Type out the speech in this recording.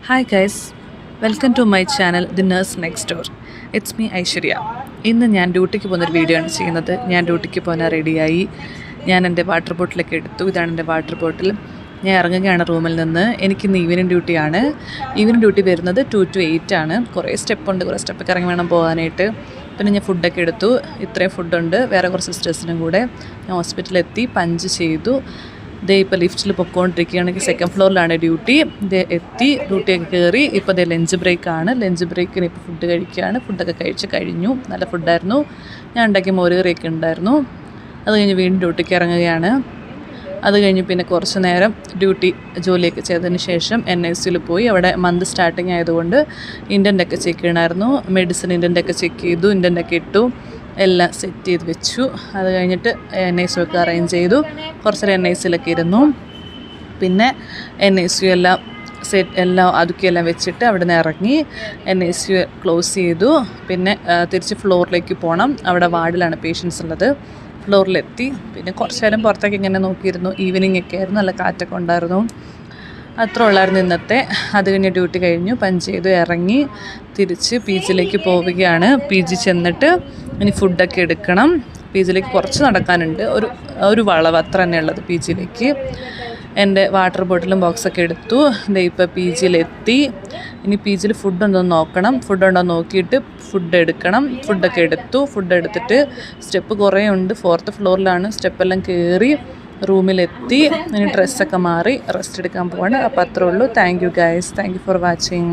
Hi guys, welcome to my channel The Nurse Next Door. It's me Aishwarya. ഇന്ന് ഞാൻ ഡ്യൂട്ടിക്ക് പോകുന്നൊരു video ആണ് ചെയ്യുന്നത്. ഞാൻ ഡ്യൂട്ടിക്ക് പോകാൻ റെഡിയായി. ഞാൻ എൻ്റെ വാട്ടർ ബോട്ടിലൊക്കെ എടുത്തു. ഇതാണ് എൻ്റെ വാട്ടർ ബോട്ടിൽ. ഞാൻ ഇറങ്ങുകയാണ് റൂമിൽ നിന്ന്. എനിക്കിന്ന് ഈവനിങ് ഡ്യൂട്ടിയാണ്. ഈവനിങ് ഡ്യൂട്ടി വരുന്നത് 2 to 8 ആണ്. കുറേ സ്റ്റെപ്പുണ്ട്, കുറേ സ്റ്റെപ്പൊക്കെ ഇറങ്ങി വേണം പോകാനായിട്ട്. പിന്നെ ഞാൻ ഫുഡൊക്കെ എടുത്തു. ഇത്രയും ഫുഡുണ്ട്. വേറെ കുറച്ച് സിസ്റ്റേഴ്സിനും കൂടെ ഞാൻ ഹോസ്പിറ്റലിലെത്തി, പഞ്ച് ചെയ്തു. ദേ ഇപ്പോൾ ലിഫ്റ്റിൽ പൊയ്ക്കൊണ്ടിരിക്കുകയാണെങ്കിൽ 2nd ഫ്ലോറിലാണ് ഡ്യൂട്ടി. എത്തി, ഡ്യൂട്ടിയൊക്കെ കയറി. ഇപ്പോൾ ദേ ലഞ്ച് ബ്രേക്കാണ്. ലഞ്ച് ബ്രേക്കിന് ഇപ്പോൾ ഫുഡ് കഴിക്കുകയാണ്. ഫുഡൊക്കെ കഴിച്ച് കഴിഞ്ഞു. നല്ല ഫുഡായിരുന്നു. ഞാൻ ഉണ്ടാക്കിയ മോരുകറിയൊക്കെ ഉണ്ടായിരുന്നു. അത് കഴിഞ്ഞ് വീണ്ടും ഡ്യൂട്ടിക്ക് ഇറങ്ങുകയാണ്. അത് കഴിഞ്ഞ് പിന്നെ കുറച്ച് നേരം ജോലിയൊക്കെ ചെയ്തതിന് ശേഷം NICUയിൽ പോയി. അവിടെ മന്ത് സ്റ്റാർട്ടിങ് ആയതുകൊണ്ട് ഇൻ്റൻ്റൊക്കെ ചെക്ക് ചെയ്യണമായിരുന്നു. മെഡിസിൻ ഇൻ്റൻ്റൊക്കെ ചെക്ക് ചെയ്തു, ഇൻ്റൻ്റൊക്കെ ഇട്ടു, എല്ലാം സെറ്റ് ചെയ്ത് വെച്ചു. അത് കഴിഞ്ഞിട്ട് NICU ഒക്കെ അറേഞ്ച് ചെയ്തു. കുറച്ച് നേരം NICUയിലൊക്കെ ഇരുന്നു. പിന്നെ NICU എല്ലാം അതുക്കിയെല്ലാം വെച്ചിട്ട് അവിടെ നിന്ന് ഇറങ്ങി NICU ക്ലോസ് ചെയ്തു. പിന്നെ തിരിച്ച് ഫ്ലോറിലേക്ക് പോകണം. അവിടെ വാർഡിലാണ് പേഷ്യൻസ് ഉള്ളത്. ഫ്ലോറിലെത്തി. പിന്നെ കുറച്ച് നേരം പുറത്തേക്ക് ഇങ്ങനെ നോക്കിയിരുന്നു. ഈവനിങ് ഒക്കെ ആയിരുന്നു, നല്ല കാറ്റൊക്കെ ഉണ്ടായിരുന്നു. അത്ര ഉള്ളായിരുന്നു ഇന്നത്തെ. അത് കഴിഞ്ഞ് ഡ്യൂട്ടി കഴിഞ്ഞു, പഞ്ച് ചെയ്തു, ഇറങ്ങി തിരിച്ച് PGയിലേക്ക് പോവുകയാണ്. PG ചെന്നിട്ട് ഇനി ഫുഡൊക്കെ എടുക്കണം. PGയിലേക്ക് കുറച്ച് നടക്കാനുണ്ട്, ഒരു വളവ് അത്ര തന്നെ ഉള്ളത് PGയിലേക്ക്. എൻ്റെ വാട്ടർ ബോട്ടിലും ബോക്സൊക്കെ എടുത്തു. ഇപ്പോൾ PGയിലെത്തി. ഇനി PGയിൽ ഫുഡുണ്ടോ നോക്കണം. ഫുഡുണ്ടോ നോക്കിയിട്ട് ഫുഡ് എടുക്കണം. ഫുഡൊക്കെ എടുത്തു. ഫുഡ് എടുത്തിട്ട് സ്റ്റെപ്പ് കുറേ ഉണ്ട്. 4th ഫ്ലോറിലാണ്. സ്റ്റെപ്പെല്ലാം കയറി റൂമിലെത്തി. ഇനി ഡ്രസ്സൊക്കെ മാറി റെസ്റ്റ് എടുക്കാൻ പോവാണ്. അപ്പോൾ അത്രേ ഉള്ളൂ. Thank you guys. Thank you for watching.